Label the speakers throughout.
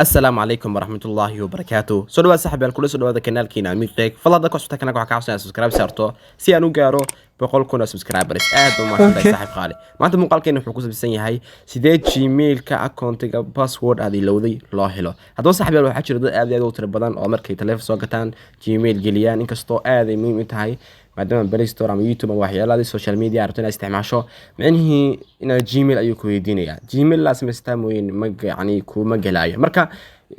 Speaker 1: السلام عليكم ورحمة الله وبركاته. سو dhawaad saaxiibayaal kula soo dhawaada kanaalkeena Amiir Tech. Fadlan dadka cusubta kanaalka waxa ka codsanaya subscribe saarto si aan u gaaro 100,000 subscribers. Aad u mahadsantahay saaxiib qaali. Maanta muuqaalkeena wuxuu ku saabsan yahay sidee Gmail-ka accountiga password aad ilowday loo helo. Haddaba saaxiibayaal waxaa jira dad aad u tiro badan oo markay taleefan soo gataan Gmail geliyaan inkastoo aad ay muhiim u tahay maadaama Play Store ama YouTube ama waxyaalaha social media rabto inaad isticmaasho macnihii inaad Gmail ayuu ku weydiinayaa Gmail la sameystaa mooyeen yani kuma galaayo marka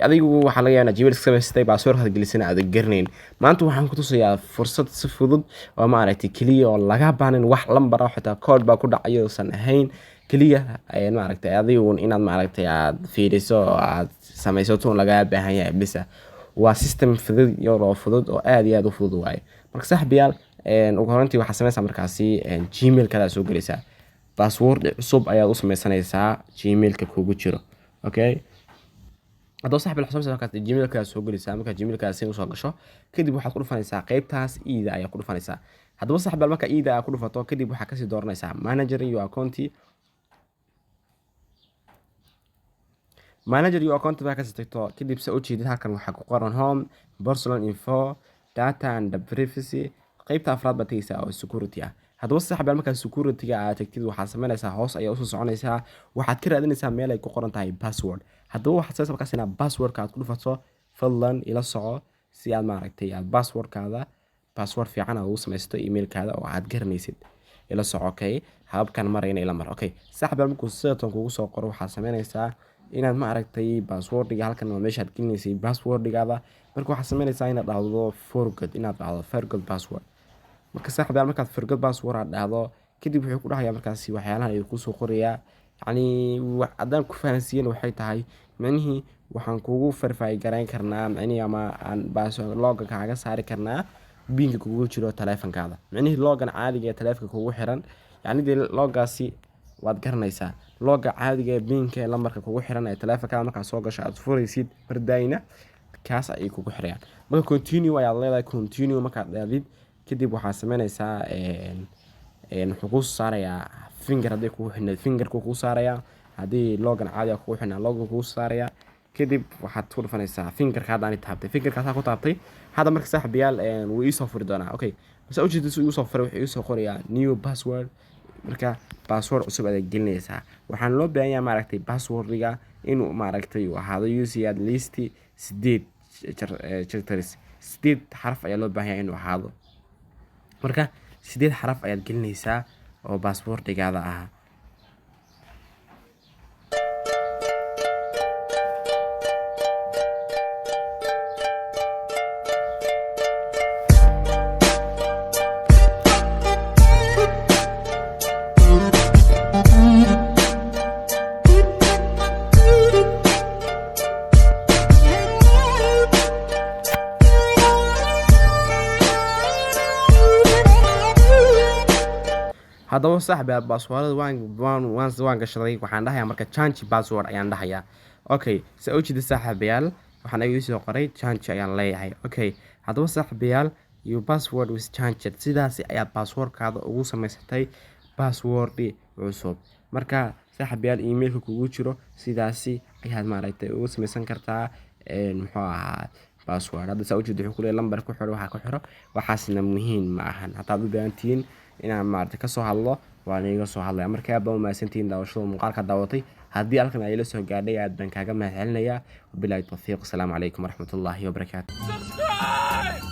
Speaker 1: adigu waxa laga yaabaa Gmail sameystay password gelisana aad garanayn maanta waxaan ku tusayaa fursad si fudud oo ma aragtay kaliya oo laga baahan wax lambar ah xitaa code ba ku dhacayo san ahayn kaliya ay ma aragtay adigu inaad ma aragtay aad fiiriso aad sameysato laga baahan yahay bisa waa system fudud oo fudud oo aad iyo aad u fudud waay marka saaxiibayaal ugu horantii waxa sameeysaa markaasi Gmail kala soo galeysaa password cusub ayaad u sameysanaysaa Gmail-ka kugu jiro okay hadoo saaxiib la xusabsan markaad Gmail-ka soo galeysaa marka Gmail-ka soo gasho kadib waxaad ku dhufanaysaa qaybtaas ida ayaa ku dhufanaysaa hadaba saaxiib marka ida aad ku dhufato kadib waxa ka sii dooranaysaa manager iyo account baa ka sii tagto kadib sa u jeedid halkan waxa ku qoran home personal info data and privacy qaybta afraad ba tagaysaa oo security ah hadaba saaxiib marka security-ga aad tagtid waxa sameynaysaa hoos ayaa u soo soconaysaa waxaad ka raadinaysaa meel ay ku qoran tahay password hadaba waxaad sameeysaa markaas inaad password-ka aad ku dhufato fadlan ila soco si aad ma aragtay aad password fiican aad u sameysto email-kaada oo aad garanaysid ila soco okay habkan marayna ila mar okay saaxiib markuu sidoo kugu soo qoro waxaad sameynaysaa inaad ma aragtay password-ga halkan waa meesha aad gelinaysaa password-gaada marka waxaad sameynaysaa inaad dhahdo forgot password marka saaxiib markaad forgot password aad dhahdo kadib wuxuu ku dhahayaa markaasi waxyaalaha ay ku soo qorayaa yani hadaan ku fahansiin waxay tahay macnihii waxaan kugu verify gareyn karnaa macnihii ama aan password log kaaga saari karnaa pinka kugu jiro taleefankaada macnihii logan caadiga ee taleefanka kugu xiran yani logaasi waad garanaysaa loga caadiga ee pinka ee lambarka kugu xiran ee taleefankaada marka soo gasho aad furaysid bardayna kaas ay kugu xirayaan marka continue ayaad leedahay continue marka aad kadib waxa sameynaysaa wuxuu ku saarayaa finger hadii ku xidhnayd fingerku ku saarayaa hadii logan caadi ah ku xidhnaa logo ku saarayaa kadib waxaad ku dhufanaysaa fingerka hadaan taabtay fingerka ku taabtay hada marka saaxiibayaal wuu ii soo furi doonaa okay bas ujeedadu uu soo furay wuxuu ii soo qorayaa new password marka password cusub aad gelinaysaa waxaan loo baahan yahay ma aragtay password-ga inuu ma aragtay uu ahaado use at least 8 xaraf ayaa loo baahan yahay inuu ahaado marka 8 xaraf ayaad gelinaysaa oo password-gaada ah hadaba saaxiib password waan gashaday waxaan dhahayaa marka change password ayaan dhahayaa okay sa u jeedid saaxiibayaal waxaan ay soo qoray change ayaan leeyahay okay hadaba saaxiibayaal your password was changed sidaas ayaa password-kaada ugu sameysatay password cusub marka saaxiibayaal email-ka kugu jiro sidaas ayaad ma aragtay ugu sameysan kartaa muxuu ahaa password hadda sa u jeedid wuxuu ku leeyahay lambar ku xiro waxa ku xiro waxaasna muhiim ma ahan hadaad u baahantiin inaan maartay ka soo hadlo waan iga soo hadlaya marka aad baan maasantiin daawashada muuqaalka daawatay haddii halkan ay la soo gaadhay aad baan kaaga mahadcelinayaa wabillahi tawfiiq assalamu calaykum waraxmatullaahi wabarakaatuh